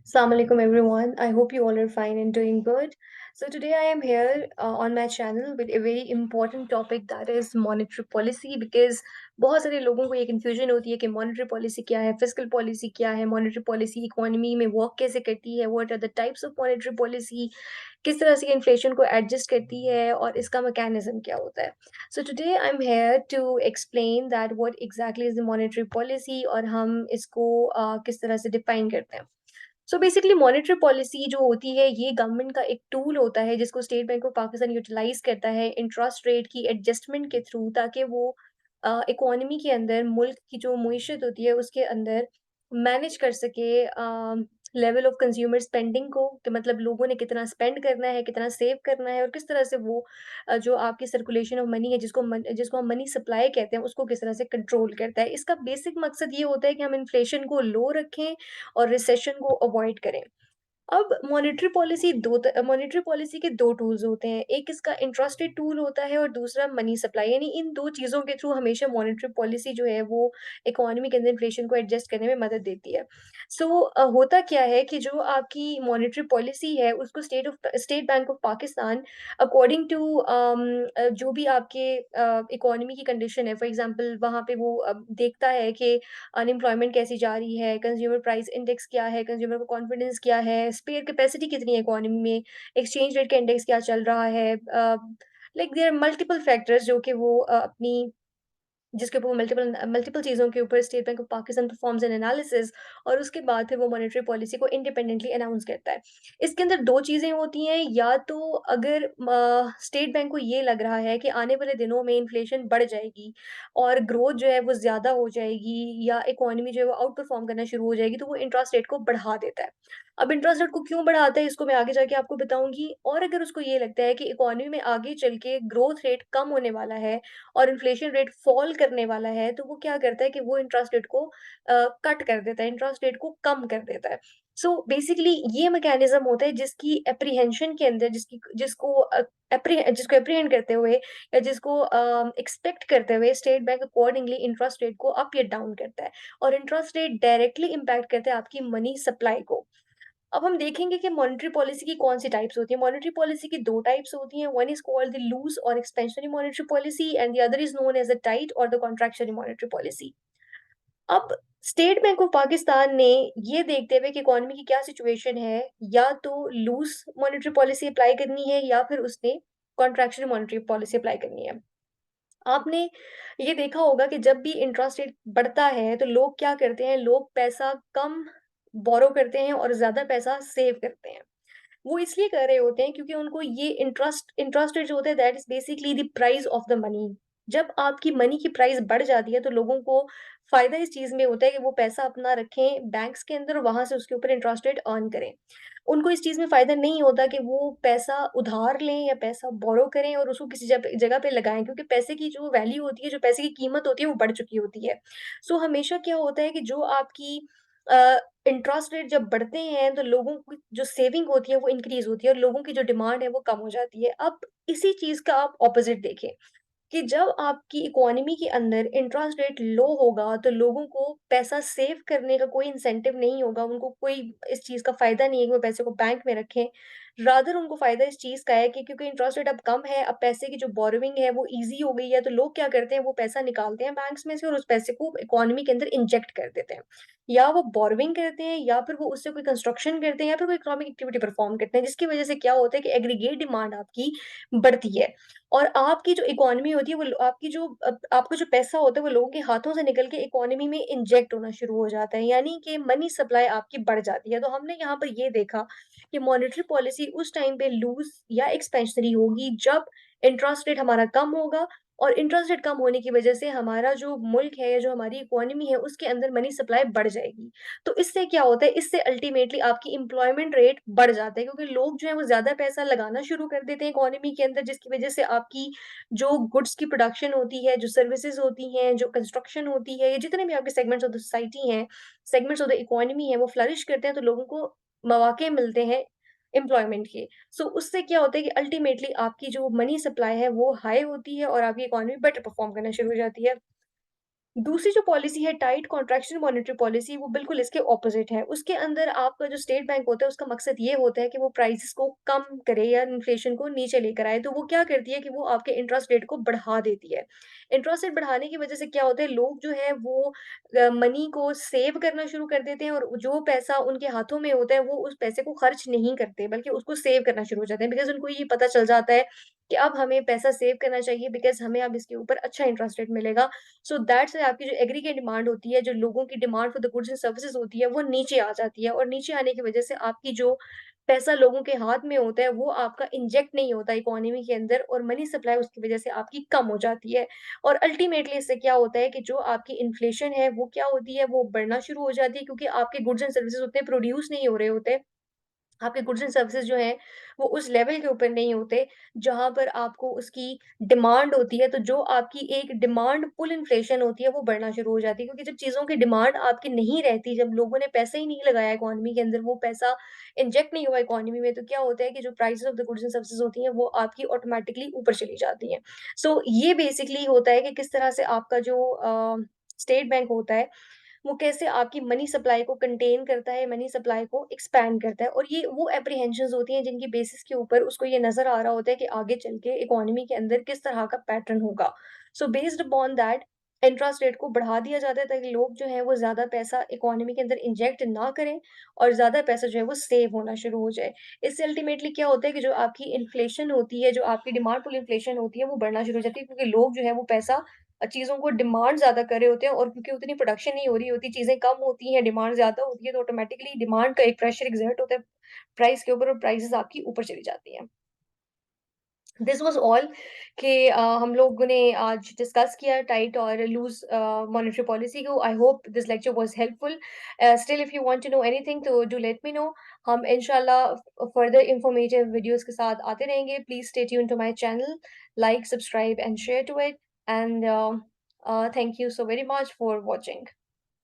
Assalamu alaikum everyone. I hope you all are fine and doing good. So today I am here on my channel with a very important topic that is monetary policy because बहुत सारे लोगों को ये confusion होती है कि monetary policy क्या है, fiscal policy क्या है, monetary policy economy में work कैसे करती है, what are the types of monetary policy, किस तरह से inflation को adjust करती है और इसका mechanism क्या होता है. So today I'm here to explain that what exactly is the monetary policy और हम इसको किस तरह से define करते हैं. सो बेसिकली मॉनेटरी पॉलिसी जो होती है ये गवर्नमेंट का एक टूल होता है जिसको state bank of Pakistan utilise करता है इंटरेस्ट रेट की एडजस्टमेंट के थ्रू ताकि वो इकोनॉमी के अंदर मुल्क की जो मुईशत होती है उसके अंदर मैनेज कर सके लेवल ऑफ कंज्यूमर स्पेंडिंग को कि मतलब लोगों ने कितना स्पेंड करना है कितना सेव करना है और किस तरह से वो जो आपकी सर्कुलेशन ऑफ मनी है जिसको हम मनी सप्लाई कहते हैं उसको किस तरह से कंट्रोल करता है इसका बेसिक मकसद ये होता है कि हम इन्फ्लेशन को लो रखें और रिसेशन को अवॉइड करें। अब मॉनेटरी पॉलिसी के 2 टूल्स होते हैं। एक इसका इंट्रास्टे टूल होता है और दूसरा मनी सप्लाई यानी इन 2 चीज़ों के थ्रू हमेशा मॉनेटरी पॉलिसी जो है वो इकोनॉमी के अंदर इन्फ्लेशन को एडजस्ट करने में मदद देती है। होता क्या है कि जो आपकी मॉनेटरी पॉलिसी है उसको state bank of Pakistan according to जो भी आपके इकोनॉमी की कंडीशन है फॉर एग्ज़ाम्पल वहाँ पे वो देखता है कि अनएम्प्लॉयमेंट कैसी जा रही है, कंज़्यूमर प्राइस इंडेक्स क्या है, कंज़्यूमर को कॉन्फिडेंस क्या है, स्पेयर कैपेसिटी कितनी है इकोनॉमी में, एक्सचेंज रेट का इंडेक्स क्या चल रहा है। Like there are multiple factors जो कि वो अपनी जिसके ऊपर वो मल्टीपल चीज़ों के ऊपर state bank of Pakistan performs N analysis और उसके बाद फिर वो मॉनेटरी पॉलिसी को इंडिपेंडेंटली अनाउंस करता है। इसके अंदर 2 चीज़ें होती हैं या तो अगर स्टेट बैंक को ये लग रहा है कि आने वाले दिनों में इन्फ्लेशन बढ़ जाएगी और ग्रोथ जो है वो ज़्यादा हो जाएगी या इकोनॉमी जो है वो आउट परफॉर्म करना शुरू हो जाएगी तो वो इंटरेस्ट रेट को बढ़ा देता है। अब इंटरेस्ट रेट को क्यों बढ़ाता है इसको मैं आगे जाके आपको बताऊँगी और अगर उसको ये लगता है कि इकोनॉमी में आगे चल के ग्रोथ रेट कम होने वाला है और इन्फ्लेशन रेट फॉल करने वाला है, तो वो क्या करता है कि वो इंटरेस्ट रेट को कट कर देता है, इंटरेस्ट रेट को कम कर देता है। बेसिकली ये मैकेनिज़्म होता है जिसकी एप्रीहेंशन के अंदर जिसको एप्रीहेंड करते हुए या जिसको एक्सपेक्ट करते हुए state bank accordingly interest rate को अप या डाउन करता है और इंटरेस्ट रेट डायरेक्टली इम्पैक्ट करता है आपकी मनी सप्लाई को। अब हम देखेंगे कि मॉनेटरी पॉलिसी की कौन-सी टाइप्स होती हैं। मॉनेटरी पॉलिसी की 2 टाइप्स होती हैं। One is called the loose और expansionary monetary policy and the other is known as the tight और द कॉन्ट्रैक्शनरी मॉनेटरी पॉलिसी। अब स्टेट बैंक ऑफ पाकिस्तान ने ये देखते हुए कि इकोनॉमी की क्या सिचुएशन है, या तो लूज़ मॉनेटरी पॉलिसी अप्लाई करनी है या फिर उसने कॉन्ट्रैक्शनरी मॉनेटरी पॉलिसी अप्लाई करनी है। आपने ये देखा होगा कि जब भी इंटरेस्ट रेट बढ़ता है, तो लोग क्या करते हैं, लोग पैसा कम बोरो करते हैं और ज़्यादा पैसा सेव करते हैं। वो इसलिए कर रहे होते हैं क्योंकि उनको ये इंटरेस्ट रेट जो होता है that is basically the price of the money. जब आपकी मनी की प्राइस बढ़ जाती है तो लोगों को फ़ायदा इस चीज़ में होता है कि वो पैसा अपना रखें बैंक्स के अंदर और वहाँ से उसके ऊपर इंटरेस्ट रेट अर्न करें। उनको इस चीज़ में फ़ायदा नहीं होता कि वो पैसा उधार लें या पैसा बोरो करें और उसको किसी जगह पे लगाएँ क्योंकि पैसे की जो वैल्यू होती है, जो पैसे की कीमत होती है वो बढ़ चुकी होती है। हमेशा क्या होता है कि जो आपकी इंटरेस्ट रेट जब बढ़ते हैं तो लोगों की जो सेविंग होती है वो इंक्रीज़ होती है और लोगों की जो डिमांड है वो कम हो जाती है। अब इसी चीज़ का आप ऑपोज़िट देखें कि जब आपकी इकोनॉमी के अंदर इंटरेस्ट रेट लो होगा, तो लोगों को पैसा सेव करने का कोई इंसेंटिव नहीं होगा, उनको कोई इस चीज़ का फ़ायदा नहीं है कि वो पैसे को बैंक में रखें। रादर उनको फ़ायदा इस चीज़ का है कि क्योंकि इंटरेस्ट रेट अब कम है, अब पैसे की जो बोरोविंग है वो ईज़ी हो गई है, तो लोग क्या करते हैं, वो पैसा निकालते हैं बैंक्स में से और उस पैसे को इकोनॉमी के अंदर इंजेक्ट कर देते हैं। या वो बोरोविंग करते हैं या फिर वो उससे कोई कंस्ट्रक्शन करते हैं या फिर कोई इकोनॉमिक एक्टिविटी परफ़ॉर्म करते हैं, जिसकी वज़ह से क्या होता है कि एग्रीगेट डिमांड आपकी बढ़ती है। और आपकी जो इकोनॉमी होती है वो आपका जो पैसा होता है वो लोगों के हाथों से निकल के इकोनॉमी में इंजेक्ट होना शुरू हो जाता है, यानी कि मनी सप्लाई आपकी बढ़ जाती है। तो हमने यहाँ पर ये देखा कि मॉनेटरी पॉलिसी उस टाइम पे लूज़ या एक्सपेंशनरी होगी जब इंटरेस्ट रेट हमारा कम होगा और इंटरेस्ट रेट कम होने की वज़ह से हमारा जो मुल्क है या जो हमारी इकोनॉमी है उसके अंदर मनी सप्लाई बढ़ जाएगी। तो इससे क्या होता है, इससे अल्टीमेटली आपकी एम्प्लॉयमेंट रेट बढ़ जाता है क्योंकि लोग जो हैं वो ज़्यादा पैसा लगाना शुरू कर देते हैं इकोनॉमी के अंदर, जिसकी वज़ह से आपकी जो गुड्स की प्रोडक्शन होती है, जो सर्विसेज़ होती हैं, जो कंस्ट्रक्शन होती है, या जितने भी आपके सेगमेंट्स ऑफ द सोसाइटी हैं, सेगमेंट्स ऑफ द इकोनॉमी है, वो फ्लरिश करते हैं तो लोगों को मौके मिलते हैं एम्प्लॉयमेंट के। उससे क्या होता है कि अल्टीमेटली आपकी जो मनी सप्लाई है वो हाई होती है और आपकी इकोनॉमी बेटर परफ़ॉर्म करना शुरू हो जाती है। दूसरी जो पॉलिसी है टाइट कॉन्ट्रैक्शन मॉनेटरी पॉलिसी वो बिल्कुल इसके ऑपोज़िट है। उसके अंदर आपका जो स्टेट बैंक होता है उसका मकसद ये होता है कि वो प्राइसेज़ को कम करे या इन्फ्लेशन को नीचे लेकर आए। तो वो क्या करती है कि वो आपके इंटरेस्ट रेट को बढ़ा देती है। इंटरेस्ट रेट बढ़ाने की वज़ह से क्या होता है लोग जो हैं वो मनी को सेव करना शुरू कर देते हैं और जो पैसा उनके हाथों में होता है वो उस पैसे को खर्च नहीं करते बल्कि उसको सेव करना शुरू हो जाते हैं। बिकॉज़ उनको ये पता चल जाता है कि अब हमें पैसा सेव करना चाहिए बिकॉज़ हमें अब इसके ऊपर अच्छा इंटरेस्ट रेट मिलेगा। सो दैट्स व्हाई आपकी जो एग्रीगेट डिमांड होती है, जो लोगों की demand for the goods and services होती है, वो नीचे आ जाती है और नीचे आने की वजह से आपकी जो पैसा लोगों के हाथ में होता है, वो आपका इंजेक्ट नहीं होता इकोनॉमी के अंदर और मनी सप्लाई उसकी वजह से आपकी कम हो जाती है। और अल्टीमेटली इससे क्या होता है कि जो आपकी इन्फ्लेशन है, वो क्या होती है, वो बढ़ना शुरू हो जाती है क्योंकि आपके गुड्स एंड सर्विसेज़ उतने प्रोड्यूस नहीं हो रहे होते। आपके गुड्स एंड सर्विसेज़ जो हैं, वो उस लेवल के ऊपर नहीं होते, जहाँ पर आपको उसकी डिमांड होती है। तो जो आपकी एक डिमांड पुल इन्फ्लेशन होती है, वो बढ़ना शुरू हो जाती है क्योंकि जब चीज़ों की डिमांड आपकी नहीं रहती, जब लोगों ने पैसा ही नहीं लगाया इकोनॉमी के अंदर, वो पैसा इंजेक्ट नहीं हुआ इकोनॉमी में, तो क्या होता है कि जो prices of the goods and services होती हैं, वो आपकी ऑटोमैटिकली ऊपर चली जाती हैं। सो ये बेसिकली होता है कि किस तरह से आपका जो स्टेट बैंक होता है, वो कैसे आपकी मनी सप्लाई को कंटेन करता है, मनी सप्लाई को एक्सपैंड करता है और ये वो एप्रीहेंशंस होती हैं जिनकी बेसिस के ऊपर उसको ये नज़र आ रहा होता है कि आगे चल के इकोनॉमी के अंदर किस तरह का पैटर्न होगा। So based upon that interest rate को बढ़ा दिया जाता है ताकि लोग जो हैं वो ज़्यादा पैसा इकोनॉमी के अंदर इंजेक्ट ना करें और ज़्यादा पैसा जो है वो सेव होना शुरू हो जाए। इससे अल्टीमेटली क्या होता है कि जो आपकी इन्फ्लेशन होती है, जो आपकी डिमांड पुल इन्फ्लेशन होती है, वो बढ़ना शुरू हो जाती है क्योंकि लोग जो है वो पैसा चीज़ों को डिमांड ज़्यादा कर रहे होते हैं और क्योंकि उतनी प्रोडक्शन नहीं हो रही होती, चीज़ें कम होती हैं, डिमांड ज़्यादा होती है, तो ऑटोमैटिकली डिमांड का एक प्रेशर एक्सर्ट होता है प्राइस के ऊपर और प्राइसेज़ आपकी ऊपर चली जाती हैं। दिस वाज़ ऑल कि हम लोगों ने आज डिस्कस किया टाइट और लूज़ मॉनेटरी पॉलिसी को। I hope this lecture was helpful. Still if you want to know anything तो डू लेट मी नो। हम इंशाल्लाह फर्दर इन्फॉर्मेटिव वीडियोज़ के साथ आते रहेंगे। Please stay tuned to my channel, like, subscribe and share to it and thank you so very much for watching.